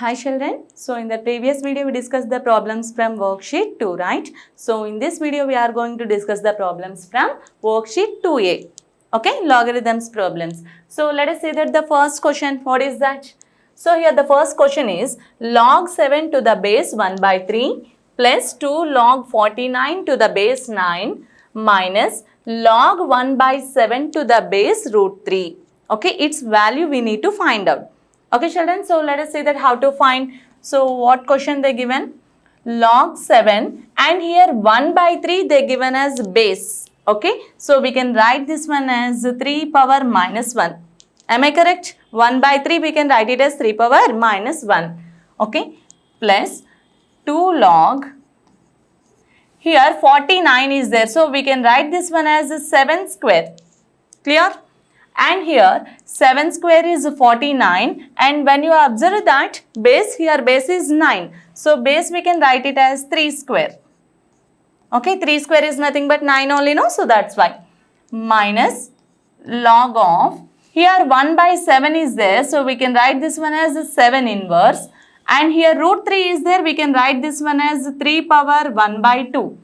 Hi children, so in the previous video we discussed the problems from worksheet 2, right? So in this video we are going to discuss the problems from worksheet 2a, okay, logarithms problems. So let us say that the first question, what is that? So here the first question is log 7 to the base 1 by 3 plus 2 log 49 to the base 9 minus log 1 by 7 to the base root 3. Okay, its value we need to find out. Okay children, so let us see that how to find. So what question they given? Log 7 and here 1 by 3 they given as base. Okay, so we can write this one as 3 power minus 1. Am I correct? 1 by 3 we can write it as 3 power minus 1. Okay, plus 2 log. Here 49 is there, so we can write this one as 7 square. Clear? And here 7 square is 49, and when you observe that base, here base is 9. So base we can write it as 3 square. Okay, 3 square is nothing but 9 only, no? So that's why. Minus log of, here 1 by 7 is there, so we can write this one as 7 inverse. And here root 3 is there, we can write this one as 3 power 1 by 2.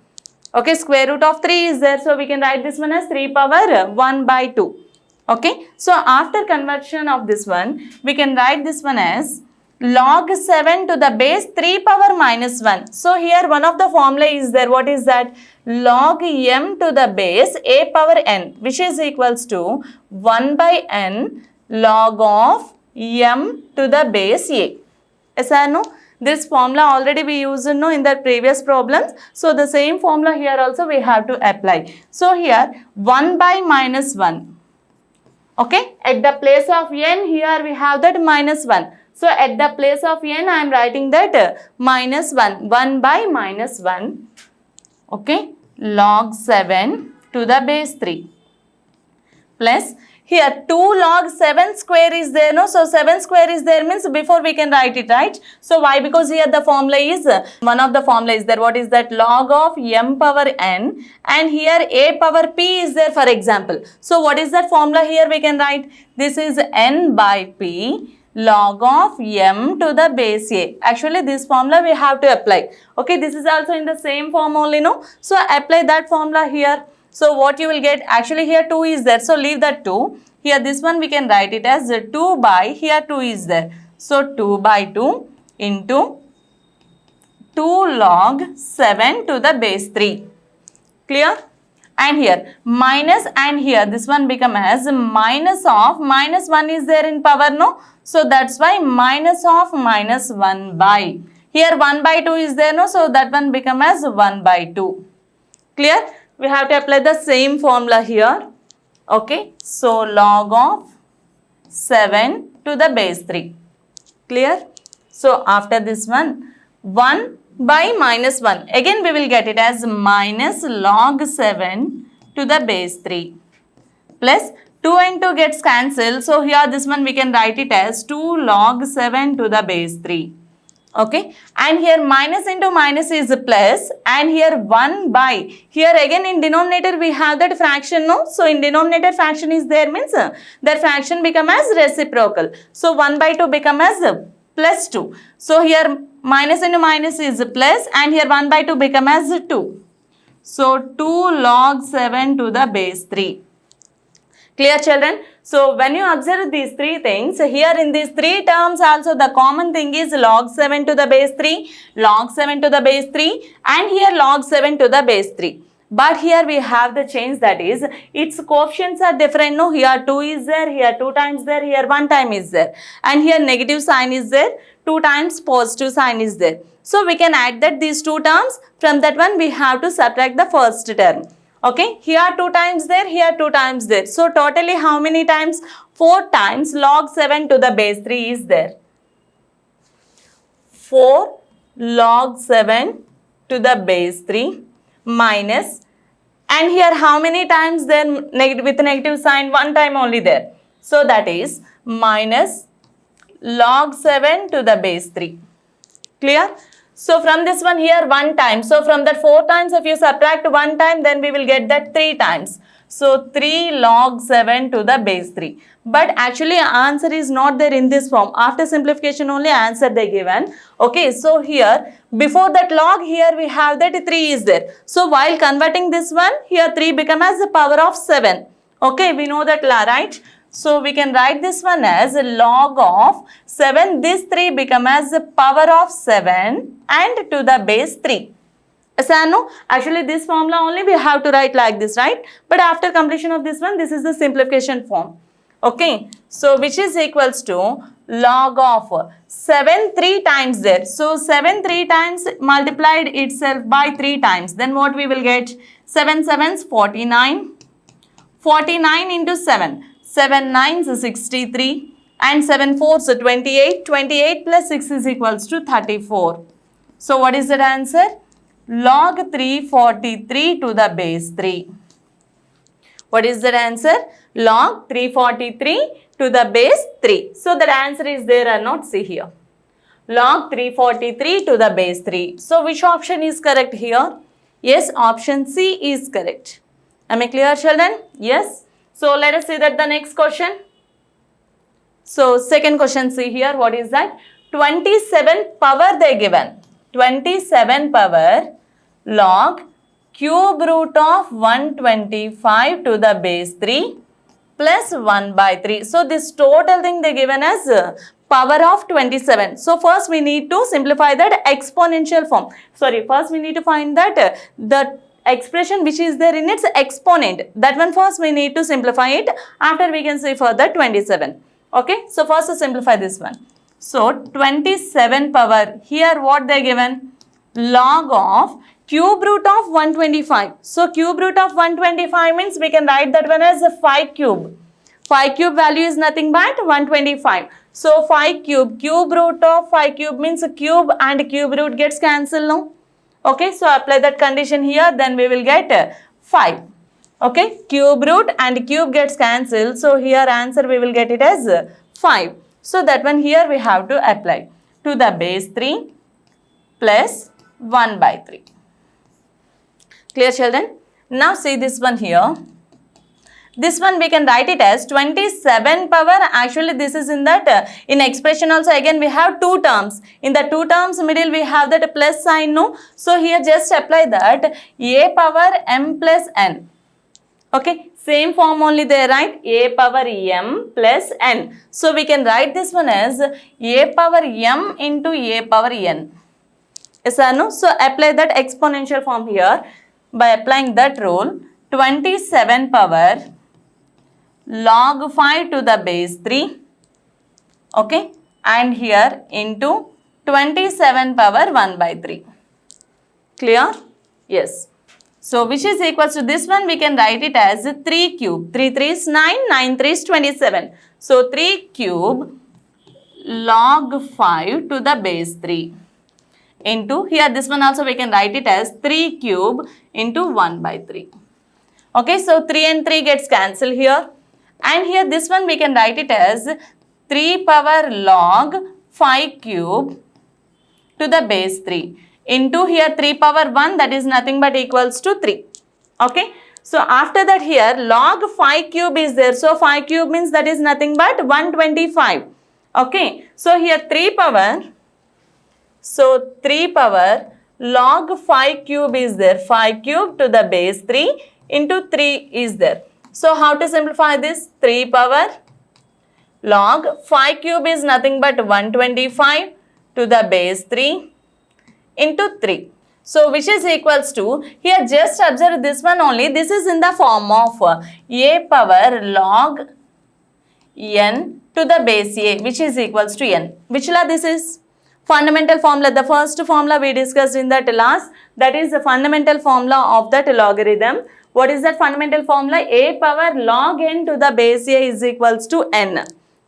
Okay, square root of 3 is there, so we can write this one as 3 power 1 by 2. Okay, so after conversion of this one, we can write this one as log 7 to the base 3 power minus 1. So here one of the formula is there. What is that? Log m to the base a power n, which is equals to 1 by n log of m to the base a. Yes or no? This formula already we used in the previous problems. So the same formula here also we have to apply. So here 1 by minus 1. Okay, at the place of n, here we have that minus 1. So at the place of n, I am writing that minus 1. 1 by minus 1. Okay, log 7 to the base 3. Plus, here 2 log 7 square is there, no? So 7 square is there means before we can write it, right? So why? Because here the formula is, one of the formula is there. What is that? Log of m power n, and here a power p is there, for example. So what is that formula here we can write? This is n by p log of m to the base a. Actually this formula we have to apply. Okay, this is also in the same form only, no? So apply that formula here. So what you will get, actually here 2 is there, so leave that 2. Here this one we can write it as 2 by, here 2 is there. So 2 by 2 into 2 log 7 to the base 3. Clear? And here minus, and here this one become as minus of, minus 1 is there in power, no? So that's why minus of minus 1 by. Here 1 by 2 is there, no? So that one become as 1 by 2. Clear? We have to apply the same formula here. Okay, so log of 7 to the base 3. Clear? So after this one, 1 by minus 1. Again we will get it as minus log 7 to the base 3. Plus 2 and 2 gets cancelled. So here this one we can write it as 2 log 7 to the base 3. Okay, and here minus into minus is plus, and here 1 by, here again in denominator we have that fraction, no? So in denominator fraction is there means that fraction become as reciprocal. So 1 by 2 become as plus 2. So here minus into minus is plus, and here 1 by 2 become as 2. So 2 log 7 to the base 3. Clear children? So when you observe these three things, here in these three terms also the common thing is log 7 to the base 3, log 7 to the base 3, and here log 7 to the base 3. But here we have the change, that is its coefficients are different, no? Here 2 is there, here 2 times there, here 1 time is there, and here negative sign is there, 2 times positive sign is there. So we can add that these two terms, from that one we have to subtract the first term. Okay, here 2 times there, here 2 times there. So totally how many times? 4 times log 7 to the base 3 is there. 4 log 7 to the base 3 minus, and here how many times there with negative sign? 1 time only there. So that is minus log 7 to the base 3. Clear? So from this one here 1 time. So from that 4 times if you subtract 1 time, then we will get that 3 times. So 3 log 7 to the base 3. But actually answer is not there in this form. After simplification only answer they given. Okay, so here before that log, here we have that 3 is there. So while converting this one, here 3 become as the power of 7. Okay, we know that, right? So we can write this one as log of 7. This 3 become as the power of 7 and to the base 3. No, actually this formula only we have to write like this, right? But after completion of this one, this is the simplification form. Okay, so which is equals to log of 7 3 times there. So 7 3 times multiplied itself by 3 times. Then what we will get? 7 7s 49. 49 into 7. 7 9s is 63. And 7 4s 28. 28 plus 6 is equals to 34. So what is that answer? Log 343 to the base 3. What is that answer? Log 343 to the base 3. So that answer is there or not? See here. Log 343 to the base 3. So which option is correct here? Yes, option C is correct. Am I clear, children? Yes. So let us see that the next question. So second question, see here. What is that? 27 power they given. 27 power log cube root of 125 to the base 3 plus 1 by 3. So this total thing they given as power of 27. So first we need to simplify that exponential form. Sorry, first we need to find that the expression which is there in its exponent. That one first we need to simplify it. After we can see further 27. Okay, so first to simplify this one. So 27 power, here what they given? Log of cube root of 125. So cube root of 125 means we can write that one as a 5 cube. 5 cube value is nothing but 125. So 5 cube, cube root of 5 cube means a cube and cube root gets cancelled now. Okay, so apply that condition here, then we will get 5. Okay, cube root and cube gets cancelled. So here answer we will get it as 5. So that one here we have to apply to the base 3 plus 1 by 3. Clear, children? Now see this one here. This one we can write it as 27 power. Actually this is in that in expression also again we have two terms. In the two terms middle we have that plus sign, no? So here just apply that a power m plus n. Okay, same form only there, right? A power m plus n. So we can write this one as a power m into a power n. Yes or no? So apply that exponential form here. By applying that rule, 27 power log 5 to the base 3. Okay, and here into 27 power 1 by 3. Clear? Yes. So which is equals to this one, we can write it as 3 cube. 3 3 is 9, 9 3 is 27. So 3 cube log 5 to the base 3 into, here this one also we can write it as 3 cube into 1 by 3. Okay, so 3 and 3 gets cancelled here. And here this one we can write it as 3 power log 5 cube to the base 3 into here 3 power 1, that is nothing but equals to 3. Okay, so after that here log 5 cube is there. So 5 cube means that is nothing but 125. Okay, so here 3 power. So 3 power log 5 cube is there. 5 cube to the base 3 into 3 is there. So how to simplify this? 3 power log 5 cube is nothing but 125 to the base 3 into 3. So which is equals to, here just observe this one only. This is in the form of a power log n to the base a, which is equals to n. Which law this is? Fundamental formula. The first formula we discussed in that class, that is the fundamental formula of that logarithm. What is that fundamental formula? A power log n to the base a is equals to n.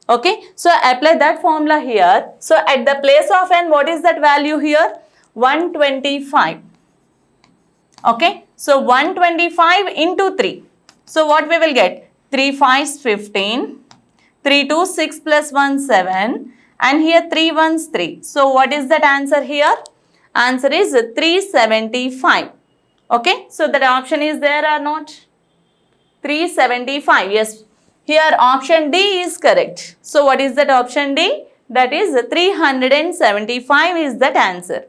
Okay, so apply that formula here. So at the place of n, what is that value here? 125. Okay, so 125 into 3. So what we will get? 3 5s 15, 3 2 6 plus 1 7, and here 3 1s 3. So what is that answer here? Answer is 375. Okay, so that option is there or not? 375. Yes, here option D is correct. So what is that option D? That is 375 is that answer.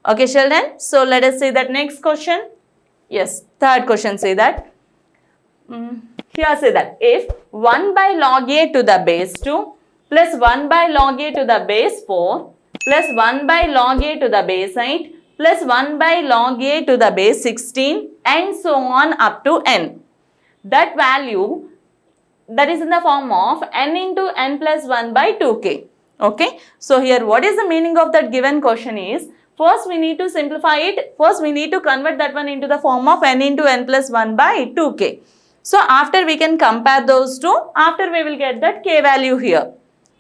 Okay children, so let us see that next question. Yes, third question say that. Here say that if 1 by log a to the base 2 plus 1 by log a to the base 4 plus 1 by log a to the base 8 plus 1 by log a to the base 16 and so on up to n. That value that is in the form of n into n plus 1 by 2k. Okay. So here what is the meaning of that given question is, first we need to simplify it. First we need to convert that one into the form of n into n plus 1 by 2k. So after we can compare those two, after we will get that k value here.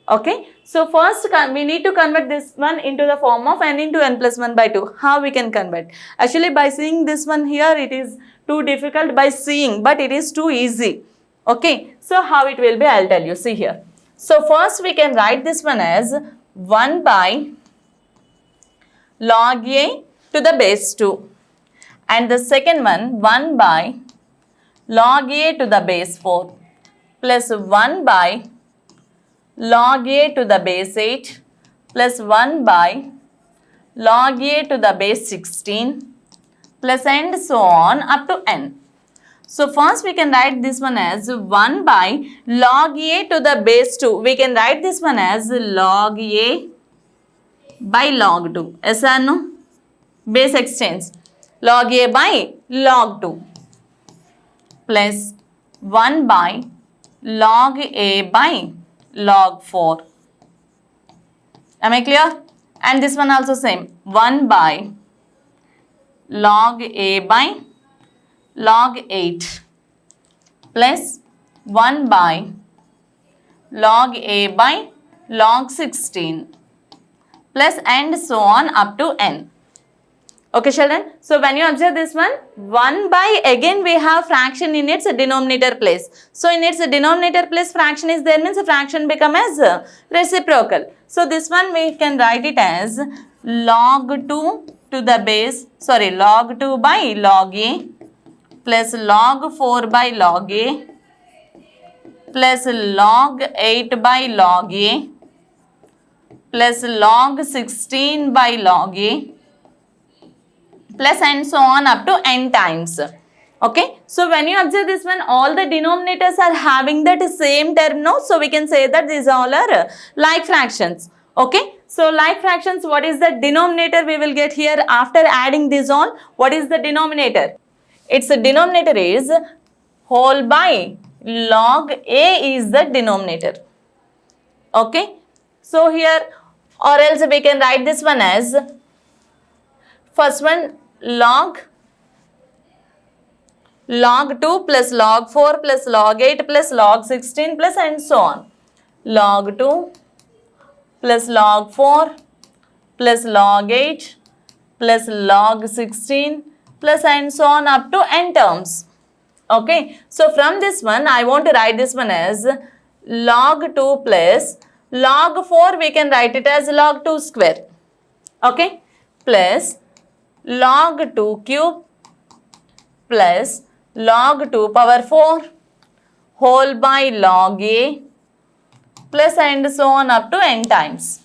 Okay. So first we need to convert this one into the form of n into n plus 1 by 2. How we can convert? Actually by seeing this one here it is too difficult by seeing, but it is too easy. Okay. So how it will be, I'll tell you. See here. So first we can write this one as 1 by log a to the base 2. And the second one 1 by log a to the base 4 plus 1 by log a to the base 8 plus 1 by log a to the base 16 plus and so on up to n. So first we can write this one as 1 by log a to the base 2. We can write this one as log a by log 2. Yes or no? Base exchange. Log a by log 2 plus 1 by log a by log 4. Am I clear? And this one also same. 1 by log a by log 8 plus 1 by log a by log 16 plus and so on up to n. Okay children, so when you observe this one, 1 by again we have fraction in its denominator place. So in its denominator place fraction is there, means the fraction become as reciprocal. So this one we can write it as log 2 to the base, log 2 by log a plus log 4 by log a plus log 8 by log a plus log 16 by log a plus and so on up to n times. Okay. So when you observe this one, all the denominators are having that same term, no? So we can say that these all are like fractions. Okay. So like fractions, what is the denominator we will get here after adding this all? What is the denominator? Its denominator is whole by log a is the denominator. Okay. So here or else we can write this one as first one log 2 plus log 4 plus log 8 plus log 16 plus and so on. Log 2 plus log 4 plus log 8 plus log 16 plus and so on up to n terms. Okay. So from this one I want to write this one as log 2 plus log 4, we can write it as log 2 square. Okay. Plus log 2 cube plus log 2 power 4 whole by log a plus and so on up to n times.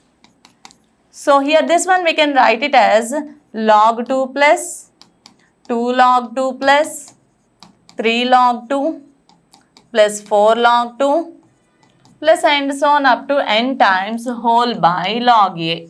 So here this one we can write it as log 2 plus 2 log 2 plus 3 log 2 plus 4 log 2 plus and so on up to n times whole by log a.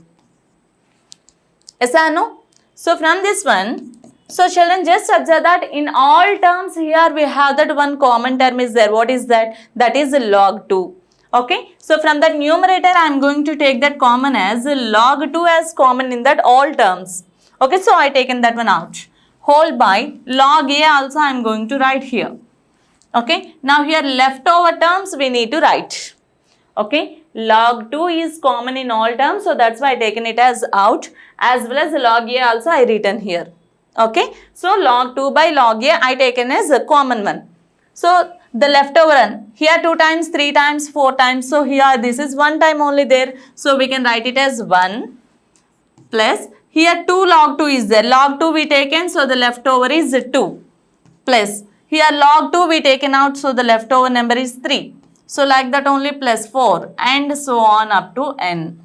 Yes or no? So from this one, so children just observe that in all terms here we have that one common term is there. What is that? That is log 2. Okay. So from that numerator I am going to take that common as log 2 as common in that all terms. Okay. So I taken that one out. Whole by log a also I am going to write here. Okay. Now here leftover terms we need to write. Okay. Log 2 is common in all terms. So that's why I taken it as out, as well as log a also I written here. Okay. So log 2 by log a I taken as a common one. So the leftover one here 2 times, 3 times, 4 times. So here this is 1 time only there. So we can write it as 1 plus here 2 log 2 is there. Log 2 we taken. So the leftover is 2 plus Here log 2 we taken out, so the leftover number is 3. So like that only plus 4 and so on up to n.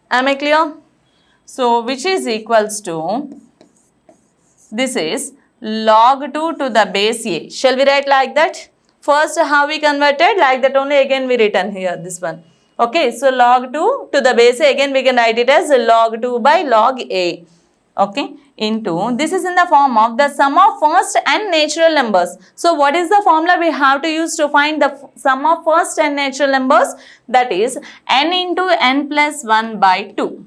Am I clear? So which is equals to, this is log 2 to the base a. Shall we write like that? First how we converted, like that only again we written here this one. Okay, so log 2 to the base a, again we can write it as log 2 by log a. Okay, into, this is in the form of the sum of first and natural numbers. So what is the formula we have to use to find the sum of first and natural numbers? That is n into n plus 1 by 2.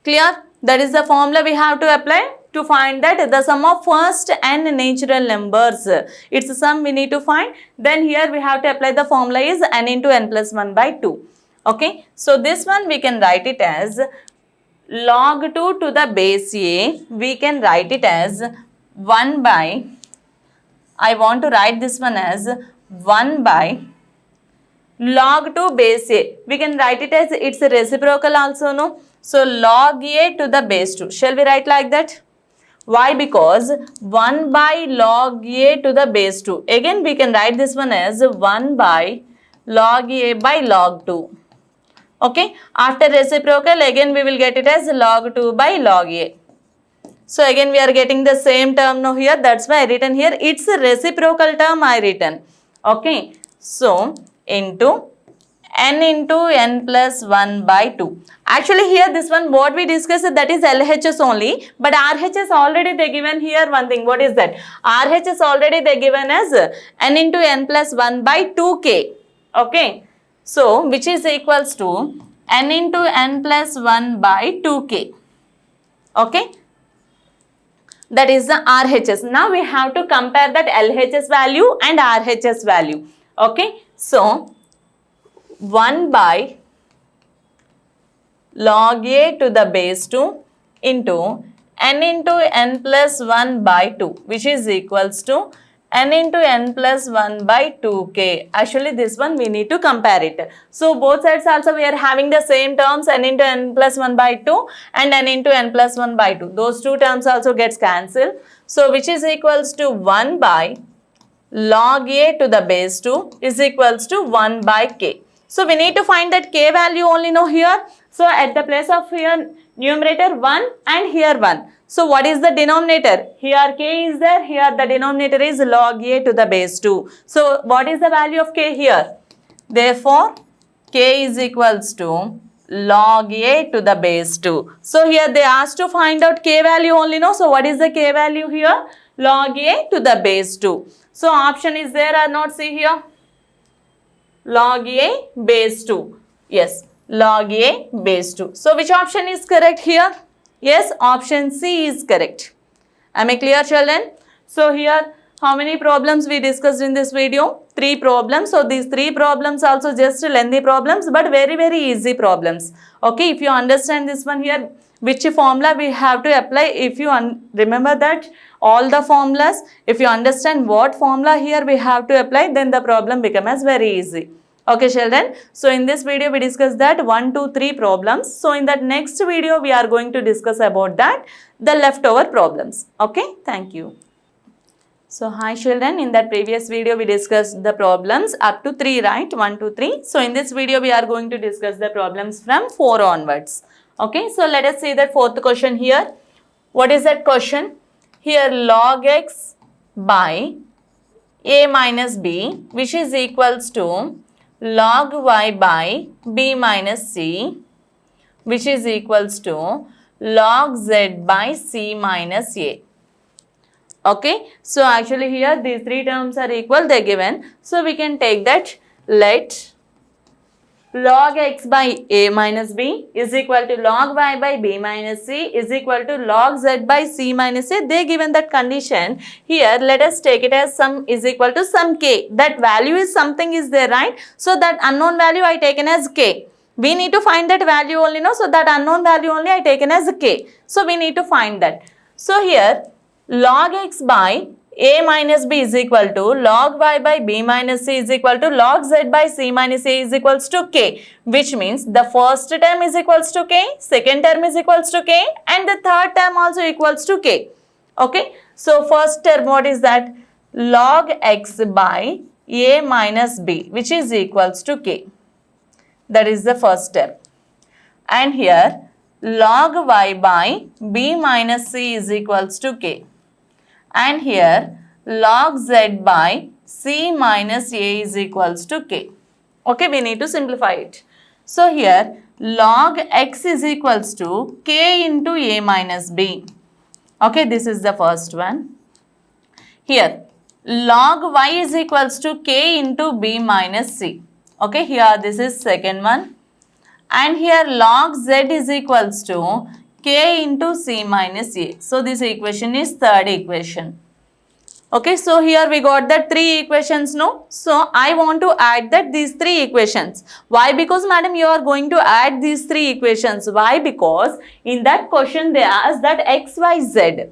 Clear? That is the formula we have to apply to find that the sum of first and natural numbers. It's the sum we need to find. Then here we have to apply the formula is n into n plus 1 by 2. Okay, so this one we can write it as log 2 to the base a. We can write it as 1 by, I want to write this one as 1 by log 2 base a. We can write it as it's a reciprocal also, no? So log a to the base 2. Shall we write like that? Why? Because 1 by log a to the base 2. Again we can write this one as 1 by log a by log 2. Okay, after reciprocal again we will get it as log 2 by log a. So again we are getting the same term now here. That's why I written here. It's a reciprocal term I written. Okay, so into n plus 1 by 2. Actually here this one what we discussed, that is LHS only, but RHS already they given here one thing. What is that? RHS already they given as n plus 1 by 2k. Okay, so which is equals to n plus 1 by 2k. Okay, that is the RHS. Now we have to compare that LHS value and RHS value. Okay, so 1 by log a to the base 2 into n plus 1 by 2, which is equals to n plus 1 by 2k. Actually this one we need to compare it. So both sides also we are having the same terms, n plus 1 by 2 and n plus 1 by 2. Those two terms also gets cancelled. So which is equals to 1 by log a to the base 2 is equals to 1 by k. So we need to find that k value only now here. So at the place of here numerator 1 and here 1. So what is the denominator? Here k is there, here the denominator is log a to the base 2. So what is the value of k here? Therefore k is equals to log a to the base 2. So here they asked to find out k value only, no? So what is the k value here? Log a to the base 2. So option is there or not? See here. Log a base 2. Yes, log a base 2. So which option is correct here? Yes, option C is correct. Am I clear, children? So here how many problems we discussed in this video? 3 problems. So these 3 problems also just lengthy problems, but very easy problems. Okay, if you understand this one here, which formula we have to apply, if you remember that all the formulas, if you understand what formula here we have to apply, then the problem becomes very easy. Okay, children. So in this video we discussed that 1, 2, 3 problems. So in that next video we are going to discuss about that the leftover problems. Okay, thank you. So hi children, in that previous video we discussed the problems up to 3, right? 1, 2, 3. So in this video we are going to discuss the problems from 4 onwards. Okay, so let us see that 4th question here. What is that question? Here log x by a minus b, which is equals to log y by b minus c, which is equals to log z by c minus a. Okay, so actually here these 3 terms are equal, they are given. So we can take that, let log x by a minus b is equal to log y by b minus c is equal to log z by c minus a. They given that condition. Here let us take it as sum is equal to some k. That value is something is there, right? So that unknown value I taken as k. We need to find that value only, no? So that unknown value only I taken as k. So we need to find that. So here log x by a minus b is equal to log y by b minus c is equal to log z by c minus a is equals to k, which means the first term is equals to k, second term is equals to k, and the third term also equals to k. Okay, so first term, what is that? Log x by a minus b, which is equals to k. That is the first term. And here log y by b minus c is equals to k. And here log z by c minus a is equals to k. Okay, we need to simplify it. So here log x is equals to k into a minus b. Okay, this is the first one. Here log y is equals to k into b minus c. Okay, here this is second one. And here log z is equals to k into c minus a. So this equation is third equation. Okay, so here we got that three equations, no? So I want to add that these three equations. Why? Because madam, you are going to add these three equations. Why? Because in that question they asked that x, y, z.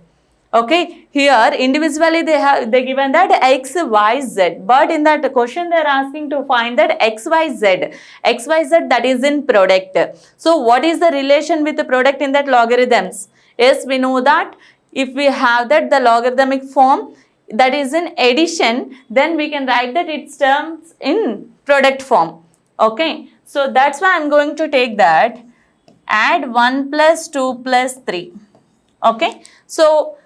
Okay, here individually they given that x, y, z, but in that question they are asking to find that x, y, z, that is in product. So what is the relation with the product in that logarithms? Yes, we know that if we have that the logarithmic form that is in addition, then we can write that its terms in product form. Okay, so that's why I'm going to take that add 1 plus 2 plus 3. Okay, so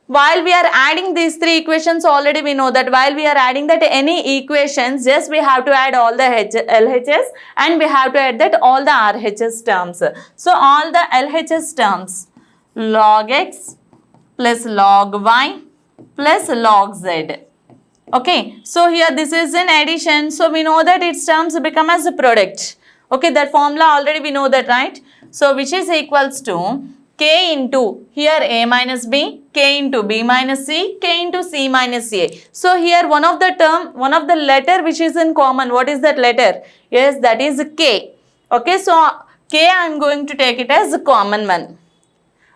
while we are adding these three equations, already we know that while we are adding that any equations, just we have to add all the LHS and we have to add that all the RHS terms. So all the LHS terms, log x plus log y plus log z. Okay, so here this is in addition, so we know that its terms become as a product. Okay, that formula already we know that, right? So which is equals to k into here a minus b, k into b minus c, k into c minus a. So here one of the letter which is in common, what is that letter? Yes, that is k. Okay, so k I am going to take it as a common one.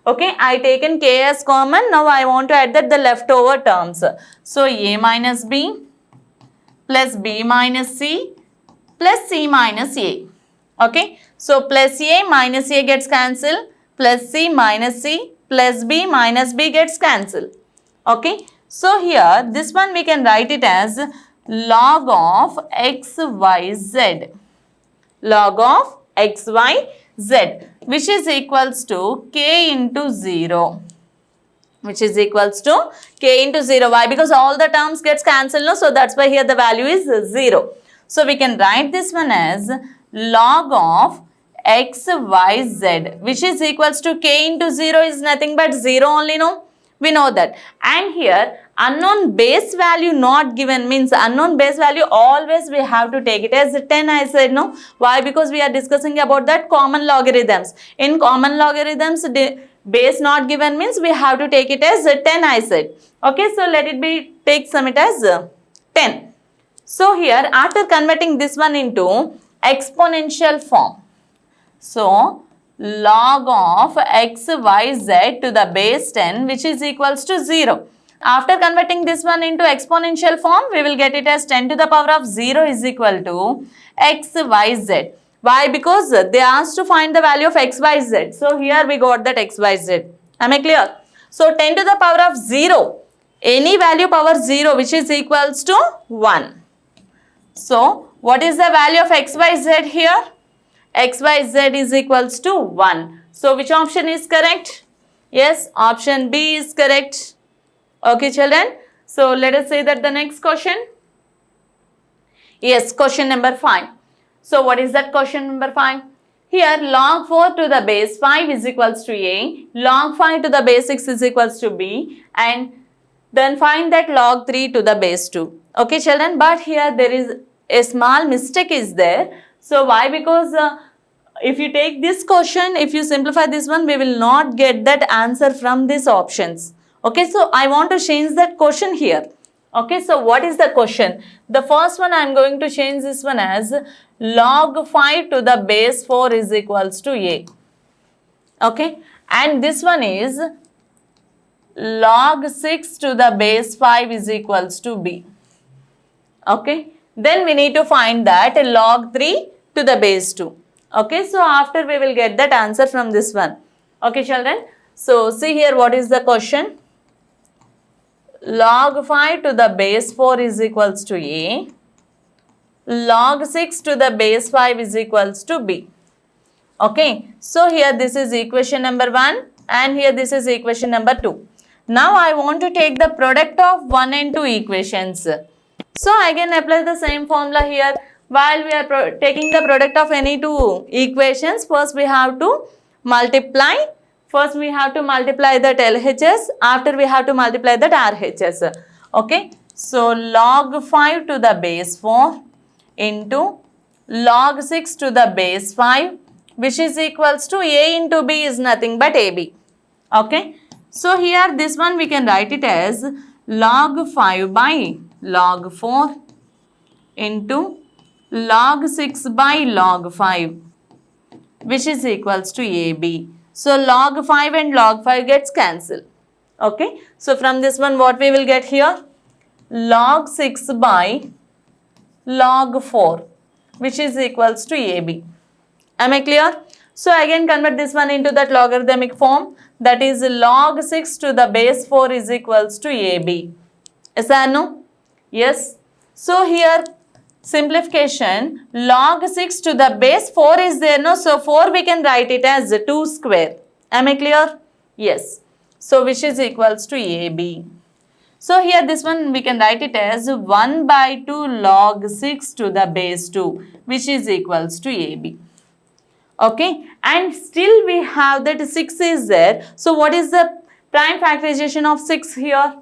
Okay, I taken k as common. Now I want to add that the leftover terms. So a minus b plus b minus c plus c minus a. Okay, so plus a minus a gets cancelled, plus c minus c plus b minus b gets cancelled. Okay, so here this one we can write it as log of x, y, z. Log of x, y, z, which is equals to k into 0. Which is equals to k into 0. Why? Because all the terms gets cancelled, no? So that's why here the value is 0. So we can write this one as log of x, y, z, which is equals to k into 0 is nothing but 0 only, no? We know that. And here unknown base value not given means unknown base value always we have to take it as 10, I said, no? Why? Because we are discussing about that common logarithms. In common logarithms, base not given means we have to take it as 10, I said. Okay, so let it be, take sum it as 10. So here after converting this one into exponential form, so log of x, y, z to the base 10, which is equals to 0. After converting this one into exponential form, we will get it as 10 to the power of 0 is equal to x, y, z. Why? Because they asked to find the value of x, y, z. So here we got that x, y, z. Am I clear? So 10 to the power of 0, any value power 0 which is equals to 1. So what is the value of x, y, z here? X, y, z is equals to 1. So which option is correct? Yes, option B is correct. Okay, children. So let us say that the next question. Yes, question number 5. So what is that question number 5? Here log 4 to the base 5 is equals to a, log 5 to the base 6 is equals to b, and then find that log 3 to the base 2. Okay, children, but here there is a small mistake is there. So why? Because if you take this question, if you simplify this one, we will not get that answer from these options. Okay, so I want to change that question here. Okay, so what is the question? The first one I am going to change this one as log 5 to the base 4 is equals to a. Okay, and this one is log 6 to the base 5 is equals to b. Okay, then we need to find that log 3 to the base 2. Okay, so after we will get that answer from this one. Okay, children. So see here what is the question. log 5 to the base 4 is equals to A. Log 6 to the base 5 is equals to B. Okay, so here this is equation number 1 and here this is equation number 2. Now I want to take the product of 1 and 2 equations. So I can apply the same formula here. While we are taking the product of any two equations, first we have to multiply. First we have to multiply that LHS, after we have to multiply that RHS. Okay, so log 5 to the base 4 into log 6 to the base 5, which is equals to A into B is nothing but AB. Okay, so here this one we can write it as log 5 by log 4 into log 6 by log 5, which is equals to AB. So log 5 and log 5 gets cancelled. Okay, so from this one what we will get here? Log 6 by log 4, which is equals to AB. Am I clear? So again convert this one into that logarithmic form, that is log 6 to the base 4 is equals to AB. Yes or no? Yes. So here simplification, log 6 to the base 4 is there, no? So 4 we can write it as 2 square. Am I clear? Yes. So which is equals to AB. So here this one we can write it as 1 by 2 log 6 to the base 2, which is equals to AB. Okay, and still we have that 6 is there. So what is the prime factorization of 6 here?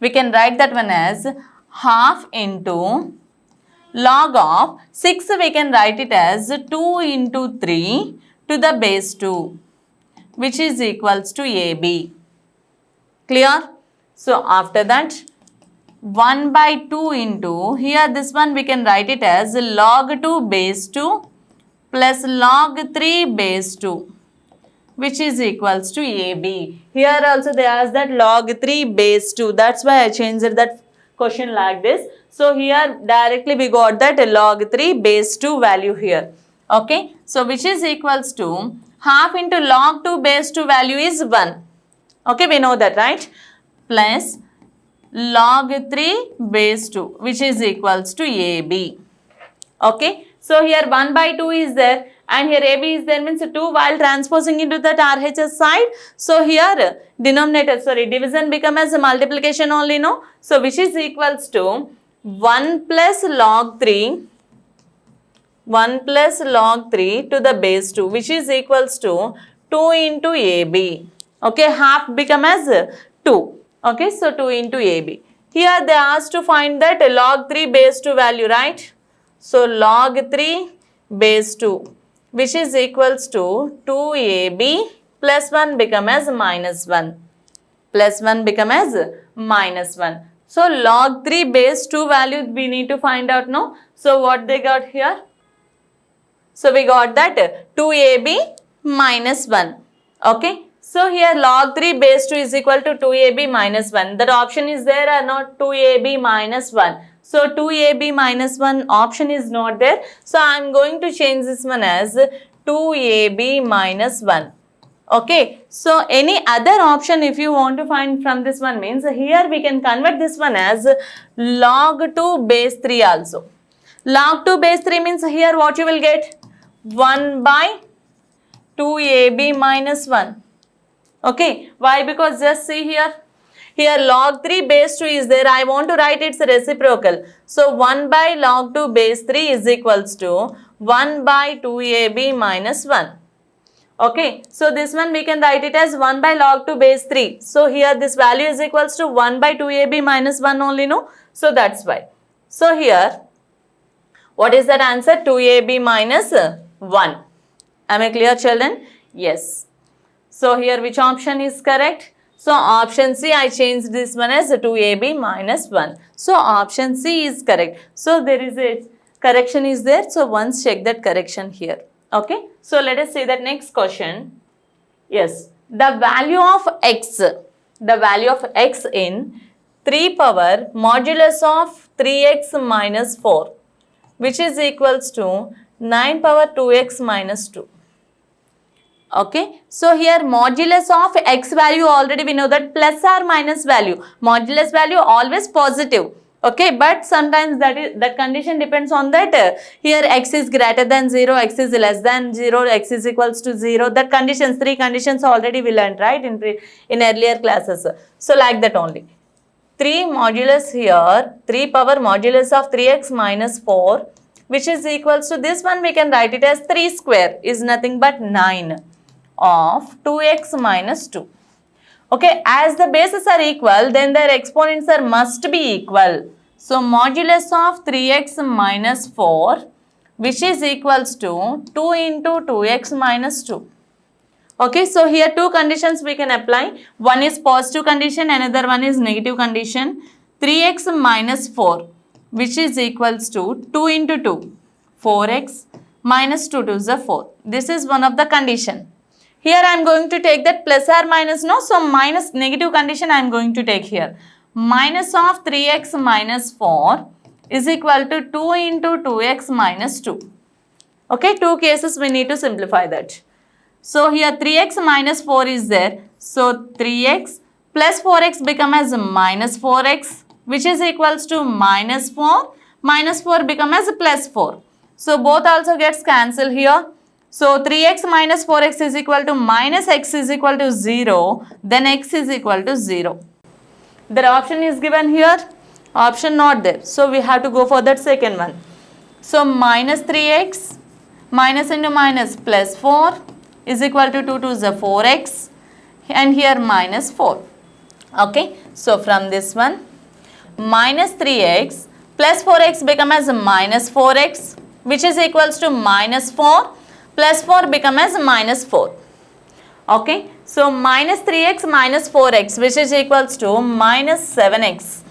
We can write that one as half into log of 6, we can write it as 2 into 3 to the base 2, which is equals to AB. Clear? So after that 1 by 2 into, here this one we can write it as log 2 base 2 plus log 3 base 2, which is equals to AB. Here also they ask that log 3 base 2. That's why I changed that question like this. So here directly we got that log 3 base 2 value here. Okay. So which is equals to half into log 2 base 2 value is 1. Okay, we know that, right? Plus log 3 base 2, which is equals to AB. Okay. So here 1 by 2 is there and here AB is there, means 2 while transposing into that RHS side. So here denominator, division become as a multiplication only, no? So which is equals to 1 plus log 3 to the base 2, which is equals to 2 into AB. Okay, half become as 2. Okay, so 2 into AB. Here they asked to find that log 3 base 2 value, right? So log 3 base 2, which is equals to 2AB plus 1 become as minus 1. Plus 1 become as minus 1. So log 3 base 2 value we need to find out, no? So what they got here? So we got that 2AB minus 1. Okay. So here log 3 base 2 is equal to 2AB minus 1. That option is there or not? 2AB minus 1. So 2AB minus 1 option is not there. So I am going to change this one as 2AB minus 1. Okay. So any other option if you want to find from this one means here we can convert this one as log 2 base 3 also. Log 2 base 3 means here what you will get? 1 by 2AB minus 1. Okay. Why? Because just see here. Here log 3 base 2 is there. I want to write its reciprocal. So 1 by log 2 base 3 is equals to 1 by 2AB minus 1. Okay. So this one we can write it as 1 by log 2 base 3. So here this value is equals to 1 by 2AB minus 1 only, no? So that's why. So here what is that answer? 2AB minus 1. Am I clear, children? Yes. So here which option is correct? So option C, I changed this one as 2AB minus 1. So option C is correct. So there is a correction is there. So once check that correction here. Okay. So let us see that next question. Yes. The value of x in 3 power modulus of 3x minus 4, which is equals to 9 power 2x minus 2. Okay, so here modulus of x value, already we know that plus or minus value, modulus value always positive. Okay, but sometimes that condition depends on that here x is greater than 0, x is less than 0, x is equals to 0. That conditions, 3 conditions already we learned, right, in earlier classes. So like that only. 3 modulus here, 3 power modulus of 3x minus 4, which is equals to this one, we can write it as 3 square is nothing but 9 of 2x minus 2. Okay, as the bases are equal, then their exponents are must be equal. So modulus of 3x minus 4, which is equals to 2 into 2x minus 2. Okay, so here two conditions we can apply. One is positive condition, another one is negative condition. 3x minus 4, which is equals to 2 into 2, 4x minus 2 to the 4. This is one of the condition. Here I am going to take that plus or minus, no, so minus negative condition I am going to take here. Minus of 3x minus 4 is equal to 2 into 2x minus 2. Okay, two cases we need to simplify that. So here 3x minus 4 is there. So 3x plus 4x become as minus 4x, which is equals to minus 4. Minus 4 become as plus 4. So both also gets cancelled here. So 3x minus 4x is equal to minus x is equal to 0. Then x is equal to 0. The option is given here. Option not there. So we have to go for that second one. So minus 3x minus into minus plus 4 is equal to 2 to the 4x, and here minus 4. Okay, so from this one, minus 3x plus 4x become as minus 4x, which is equals to minus 4 plus 4 become as minus 4. Okay, so minus 3x minus 4x, which is equals to minus 7x.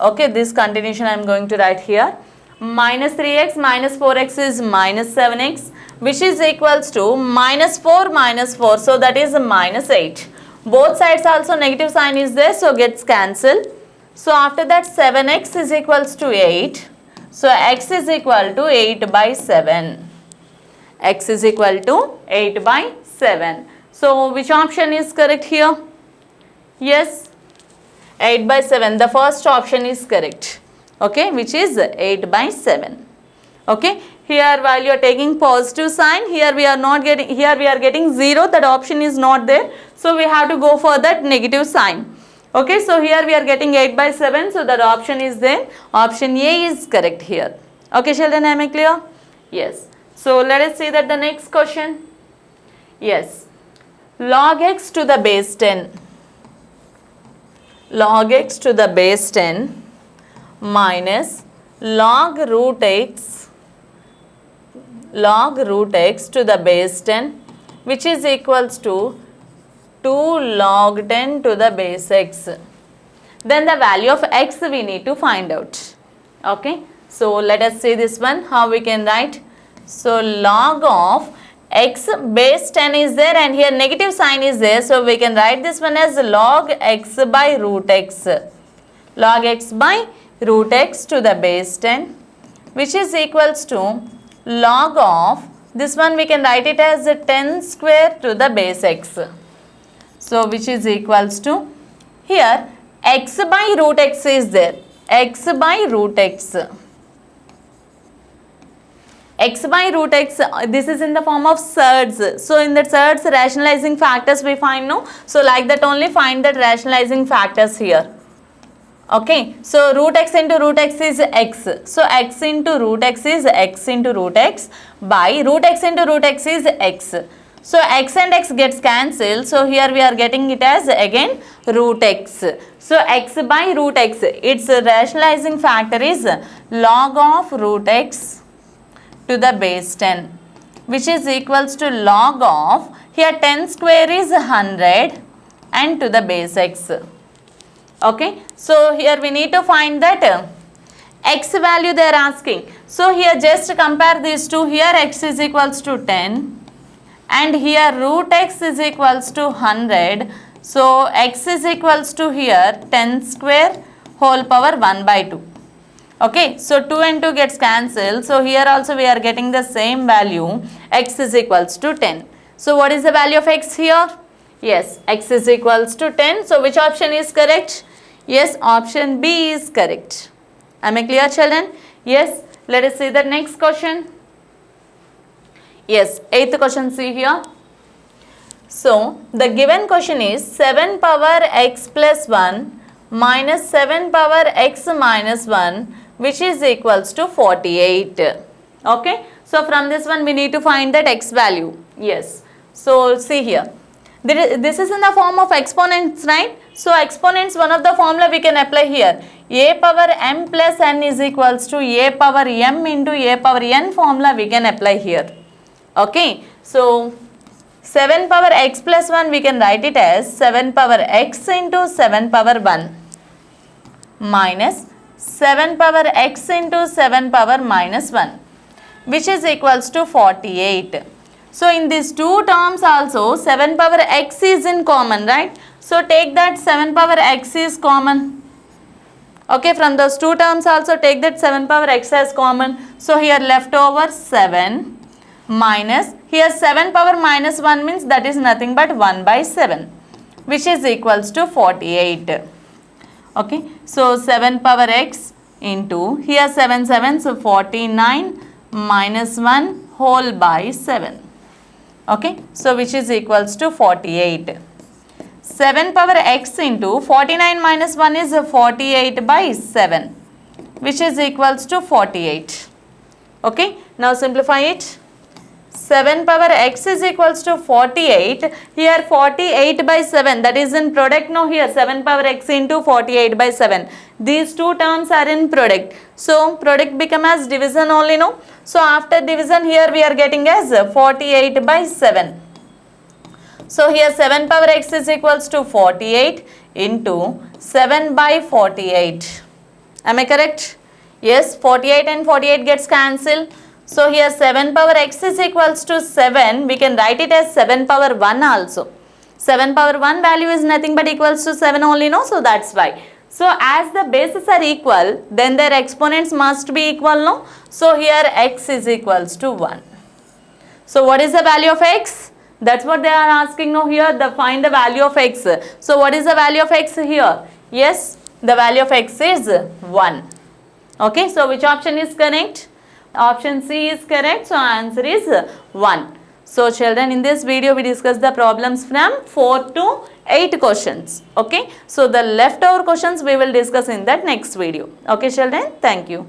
Okay, this continuation I am going to write here. Minus 3x minus 4x is minus 7x, which is equals to minus 4 minus 4. So that is minus 8. Both sides also negative sign is there, so gets cancelled. So after that 7x is equals to 8. So x is equal to 8 by 7. X is equal to 8 by 7. So which option is correct here? Yes, 8 by 7. The first option is correct. Okay, which is 8 by 7. Okay, here while you are taking positive sign, here we are not getting, here we are getting 0, that option is not there. So we have to go for that negative sign. Okay, so here we are getting 8 by 7, so that option is there. Option A is correct here. Okay, children, am I clear? Yes. So let us see that the next question. Yes, log x to the base 10. Log x to the base 10 minus log root x to the base 10, which is equals to 2 log 10 to the base x. Then the value of x we need to find out. Okay, so let us see this one, how we can write. So log of x base 10 is there, and here negative sign is there, so we can write this one as log x by root x. Log x by root x to the base 10, which is equals to log of, this one we can write it as 10 square to the base x. So which is equals to, here x by root x is there, x by root x. X by root x, this is in the form of surds. So in that surds, rationalizing factors we find, no? So like that only find that rationalizing factors here. Okay, so root x into root x is x. So x into root x is x into root x by root x into root x is x. So x and x gets cancelled. So here we are getting it as again root x. So x by root x, its rationalizing factor is log of root x to the base 10, which is equals to log of, here 10 square is 100 and to the base x. Okay, so here we need to find that x value they are asking. So here just compare these two, here x is equals to 10 and here root x is equals to 100. So x is equals to here 10 square whole power 1 by 2. Okay, so 2 and 2 gets cancelled. So here also we are getting the same value, x is equals to 10. So what is the value of x here? Yes, x is equals to 10. So which option is correct? Yes, option B is correct. Am I clear, children? Yes, let us see the next question. Yes, 8th question, see here. So the given question is 7 power x plus 1 minus 7 power x minus 1, which is equals to 48. Okay, so from this one we need to find that x value. Yes, so see here. This is in the form of exponents, right? So exponents, one of the formula we can apply here. A power m plus n is equals to a power m into a power n formula we can apply here. Okay, so 7 power x plus 1 we can write it as 7 power x into 7 power 1 minus 7 power x into 7 power minus 1, which is equals to 48. So in these two terms also 7 power x is in common, right? So take that 7 power x is common. Okay, from those two terms also take that 7 power x as common. So here left over 7 minus, here 7 power minus 1 means that is nothing but 1 by 7, which is equals to 48. Okay, so 7 power x into, here 7 7, so 49 minus 1 whole by 7. Okay, so which is equals to 48. 7 power x into 49 minus 1 is 48 by 7, which is equals to 48. Okay, now simplify it. 7 power x is equals to 48. Here 48 by 7, that is in product. No, here 7 power x into 48 by 7. These two terms are in product. So product become as division only, no? So after division here we are getting as 48 by 7. So here 7 power x is equals to 48 into 7 by 48. Am I correct? Yes, 48 and 48 gets cancelled. So here 7 power x is equals to 7. We can write it as 7 power 1 also. 7 power 1 value is nothing but equals to 7 only, no? So that's why. So as the bases are equal, then their exponents must be equal, no? So here x is equals to 1. So what is the value of x? That's what they are asking now here, find the value of x. So what is the value of x here? Yes, the value of x is 1. Okay, so which option is correct? Option C is correct. So answer is 1. So children, in this video we discussed the problems from 4 to 8 questions. Okay, so the leftover questions we will discuss in that next video. Okay children, thank you.